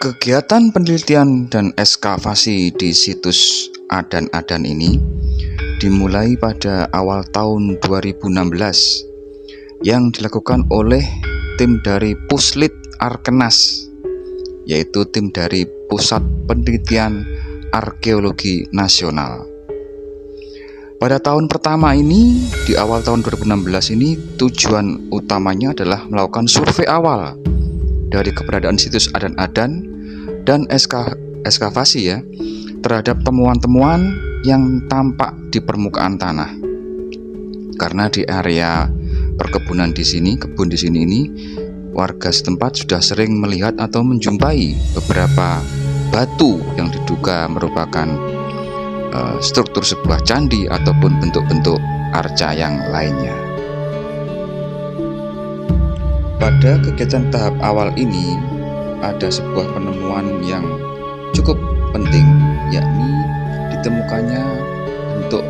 Kegiatan penelitian dan ekskavasi di situs Adan-Adan ini dimulai pada awal tahun 2016 yang dilakukan oleh tim dari Puslit Arkenas, yaitu tim dari Pusat Penelitian Arkeologi Nasional. Pada tahun pertama ini, di awal tahun 2016 ini, tujuan utamanya adalah melakukan survei awal dari keberadaan situs Adan-Adan dan ekskavasi terhadap temuan-temuan yang tampak di permukaan tanah. Karena di area perkebunan di sini, kebun di sini ini, warga setempat sudah sering melihat atau menjumpai beberapa batu yang diduga merupakan struktur sebuah candi ataupun bentuk-bentuk arca yang lainnya. Pada kegiatan tahap awal ini ada sebuah penemuan yang cukup penting, yakni ditemukannya bentuk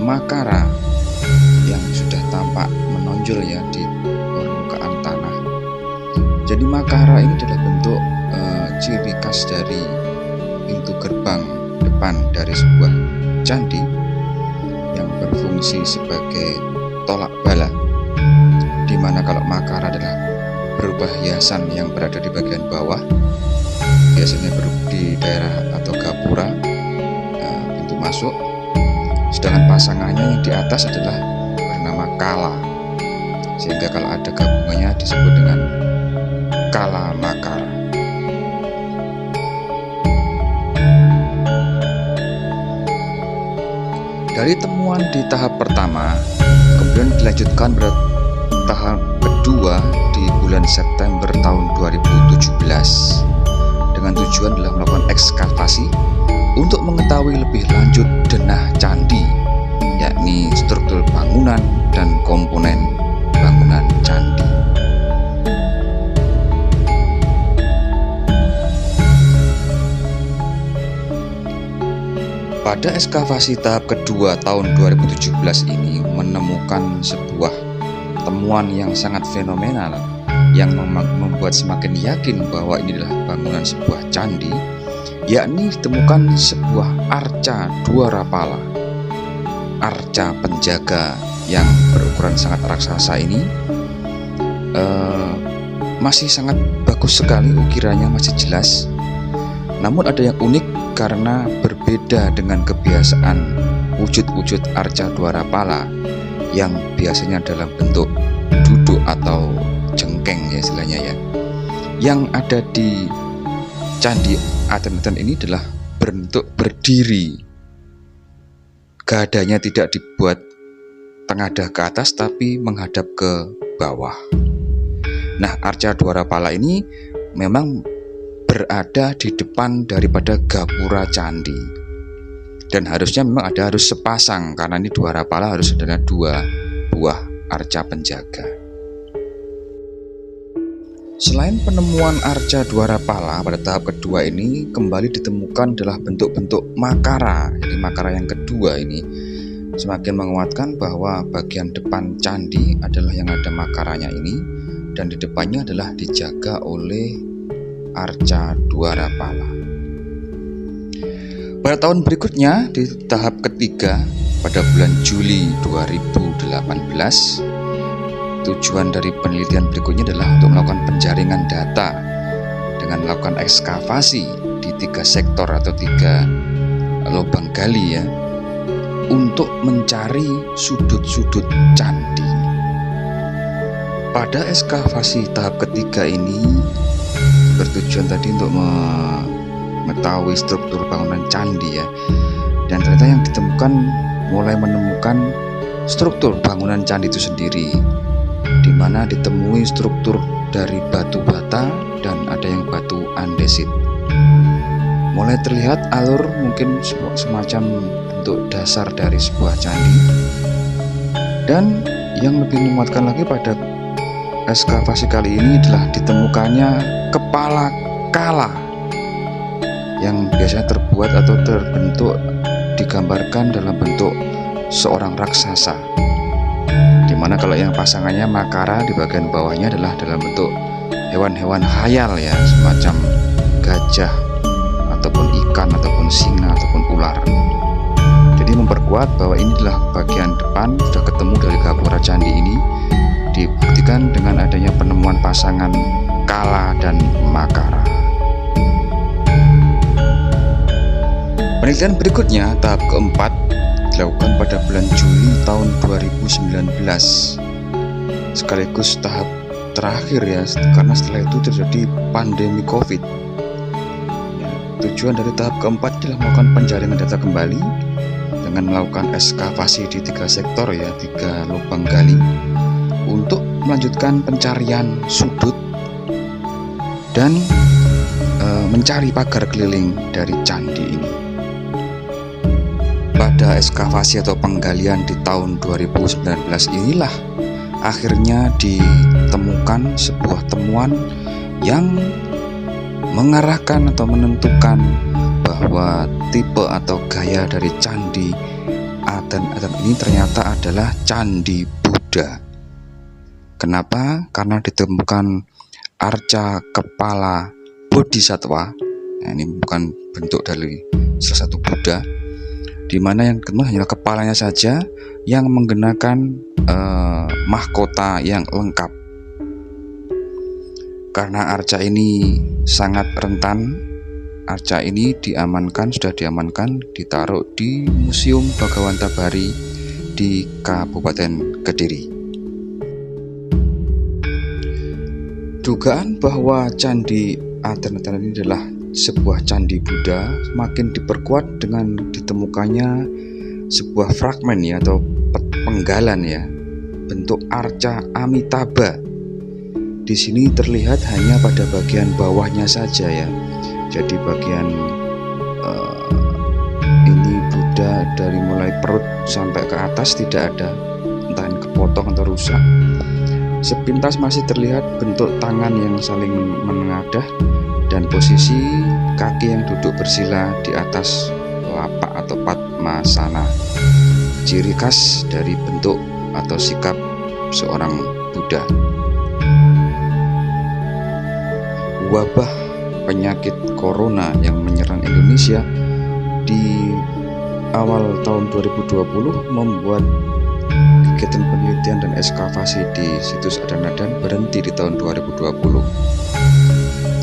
makara yang sudah tampak menonjol di permukaan tanah. Jadi makara ini adalah bentuk ciri khas dari pintu gerbang depan dari sebuah candi yang berfungsi sebagai tolak bala, di mana kalau makara adalah berupa hiasan yang berada di bagian bawah, biasanya di daerah atau gapura, pintu masuk, sedangkan pasangannya yang di atas adalah bernama kala, sehingga kalau ada gabungannya disebut dengan kala makara. Dari temuan di tahap pertama, kemudian dilanjutkan pada tahap kedua di bulan September tahun 2017 dengan tujuan adalah melakukan ekskavasi untuk mengetahui lebih lanjut denah candi, yakni struktur bangunan dan komponen bangunan candi. Pada ekskavasi tahap kedua tahun 2017 ini menemukan sebuah temuan yang sangat fenomenal yang membuat semakin yakin bahwa ini adalah bangunan sebuah candi, yakni ditemukan sebuah arca dua rapala. Arca penjaga yang berukuran sangat raksasa ini masih sangat bagus sekali, ukirannya masih jelas. Namun ada yang unik karena berbeda dengan kebiasaan wujud-wujud arca dua rapala yang biasanya dalam bentuk duduk atau jengkeng istilahnya Yang ada di candi Adan-Adan ini adalah bentuk berdiri. Gadanya tidak dibuat tengadah ke atas tapi menghadap ke bawah. Nah, arca dua rapala ini memang berada di depan daripada gapura candi, dan harusnya memang harus sepasang karena ini dua rapala harus ada dua buah arca penjaga. Selain penemuan arca dua rapala, pada tahap kedua ini kembali ditemukan adalah bentuk-bentuk makara. Jadi makara yang kedua ini semakin menguatkan bahwa bagian depan candi adalah yang ada makaranya ini, dan di depannya adalah dijaga oleh arca dua rapala. Pada tahun berikutnya di tahap ketiga pada bulan Juli 2018, tujuan dari penelitian berikutnya adalah untuk melakukan penjaringan data dengan melakukan ekskavasi di 3 sektor atau 3 lubang gali untuk mencari sudut-sudut candi. Pada ekskavasi tahap ketiga ini bertujuan tadi untuk mengetahui struktur bangunan candi dan ternyata yang ditemukan mulai menemukan struktur bangunan candi itu sendiri, di mana ditemui struktur dari batu bata dan ada yang batu andesit. Mulai terlihat alur mungkin semacam bentuk dasar dari sebuah candi, dan yang lebih memuatkan lagi pada ekskavasi kali ini adalah ditemukannya kepala kala yang biasanya terbuat atau terbentuk digambarkan dalam bentuk seorang raksasa, dimana kalau yang pasangannya makara di bagian bawahnya adalah dalam bentuk hewan-hewan khayal semacam gajah ataupun ikan ataupun singa ataupun ular. Jadi memperkuat bahwa ini adalah bagian depan sudah ketemu dari gapura candi ini, dibuktikan dengan adanya penemuan pasangan Kala dan Makara. Penelitian berikutnya, tahap keempat, dilakukan pada bulan Juli tahun 2019, sekaligus tahap terakhir ya, karena setelah itu terjadi pandemi COVID. Ya, tujuan dari tahap keempat adalah melakukan penjaringan data kembali dengan melakukan ekskavasi di 3 sektor ya, 3 lubang gali untuk melanjutkan pencarian sudut dan mencari pagar keliling dari candi ini. Pada ekskavasi atau penggalian di tahun 2019 inilah akhirnya ditemukan sebuah temuan yang mengarahkan atau menentukan bahwa tipe atau gaya dari candi Aten-Aten ini ternyata adalah candi Buddha. Kenapa? Karena ditemukan arca kepala bodhisattva. Nah, ini bukan bentuk dari salah satu Buddha, di mana yang kedua hanyalah kepalanya saja yang menggunakan mahkota yang lengkap. Karena arca ini sangat rentan, arca ini sudah diamankan, ditaruh di Museum Bagawantabari di Kabupaten Kediri. Dugaan bahwa candi Aten-Aten ini adalah sebuah candi Buddha semakin diperkuat dengan ditemukannya sebuah fragmen ya, atau penggalan ya, bentuk arca Amitabha. Di sini terlihat hanya pada bagian bawahnya saja ya. Jadi bagian ini Buddha dari mulai perut sampai ke atas tidak ada, entah ini kepotong atau rusak. Sepintas masih terlihat bentuk tangan yang saling menengadah dan posisi kaki yang duduk bersila di atas lapak atau padmasana, ciri khas dari bentuk atau sikap seorang Buddha. Wabah penyakit corona yang menyerang Indonesia di awal tahun 2020 membuat kegiatan penelitian dan ekskavasi di situs Aten-Aten berhenti di tahun 2020.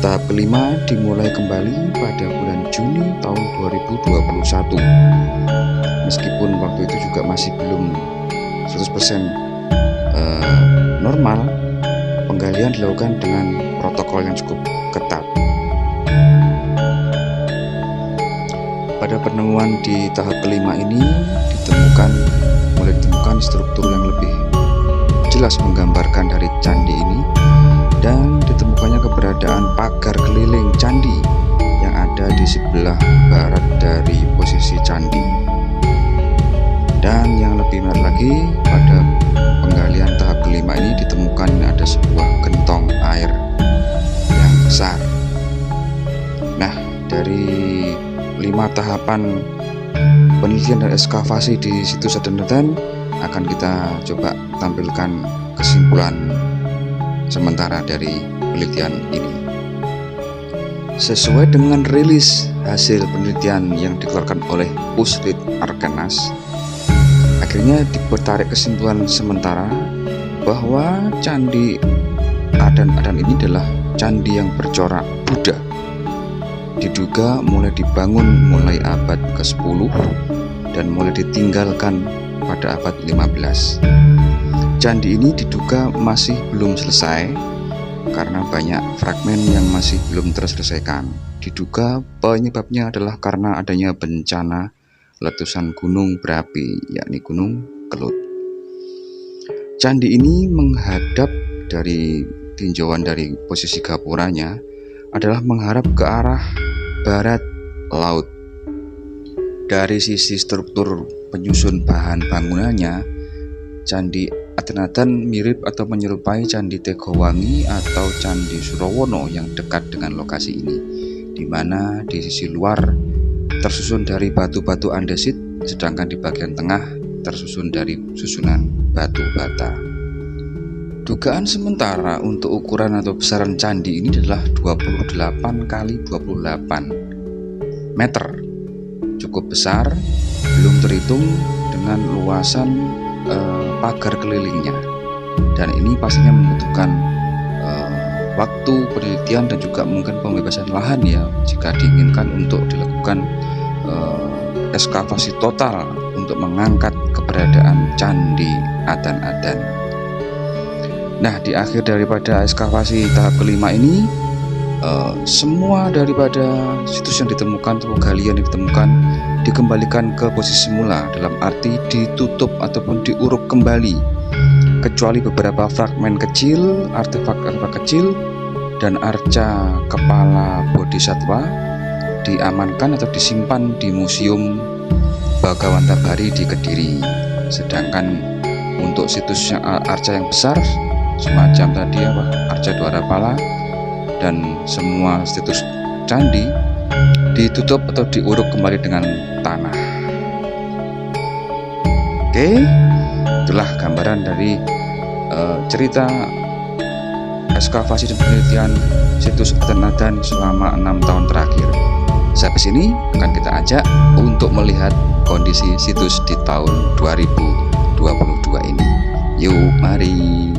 Tahap kelima dimulai kembali pada bulan Juni tahun 2021. Meskipun waktu itu juga masih belum 100% normal, penggalian dilakukan dengan protokol yang cukup ketat. Pada penemuan di tahap kelima ini mulai ditemukan struktur yang lebih jelas menggambarkan dari candi ini, dan ditemukannya keberadaan pagar keliling candi yang ada di sebelah barat dari posisi candi. Dan yang lebih menarik lagi, pada penggalian tahap kelima ini ditemukan ada sebuah gentong air yang besar. Nah, dari 5 tahapan penelitian dan ekskavasi di situs Aten-Aten akan kita coba tampilkan kesimpulan sementara dari penelitian ini. Sesuai dengan rilis hasil penelitian yang dikeluarkan oleh Puslit Arkenas, akhirnya ditarik kesimpulan sementara bahwa candi Aten-Aten ini adalah candi yang bercorak Buddha. Diduga mulai dibangun mulai abad ke-10 dan mulai ditinggalkan pada abad 15. Candi ini diduga masih belum selesai karena banyak fragmen yang masih belum terselesaikan. Diduga penyebabnya adalah karena adanya bencana letusan gunung berapi, yakni Gunung Kelut. Candi ini menghadap dari tinjauan dari posisi gapuranya adalah menghadap ke arah barat laut. Dari sisi struktur penyusun bahan bangunannya, Candi Aten-Aten mirip atau menyerupai Candi Tegowangi atau Candi Surawono yang dekat dengan lokasi ini, di mana di sisi luar tersusun dari batu-batu andesit, sedangkan di bagian tengah tersusun dari susunan batu bata. Dugaan sementara untuk ukuran atau besaran candi ini adalah 28 kali 28 meter. Cukup besar, belum terhitung dengan luasan pagar kelilingnya. Dan ini pastinya membutuhkan waktu penelitian dan juga mungkin pembebasan lahan ya, jika diinginkan untuk dilakukan ekskavasi total untuk mengangkat keberadaan Candi Adan-Adan. Nah, di akhir daripada ekskavasi tahap kelima ini, semua daripada situs yang ditemukan atau galian yang ditemukan dikembalikan ke posisi semula, dalam arti ditutup ataupun diuruk kembali, kecuali beberapa fragmen kecil, artefak-artefak kecil dan arca kepala bodhisattva diamankan atau disimpan di Museum Bagawantabari di Kediri. Sedangkan untuk situs yang arca yang besar semacam tadi arca Dwarapala dan semua situs candi ditutup atau diuruk kembali dengan tanah. Oke, itulah gambaran dari cerita ekskavasi dan penelitian situs Adan-Adan selama 6 tahun terakhir. Sampai sini akan kita ajak untuk melihat kondisi situs di tahun 2022 ini. Yuk, mari.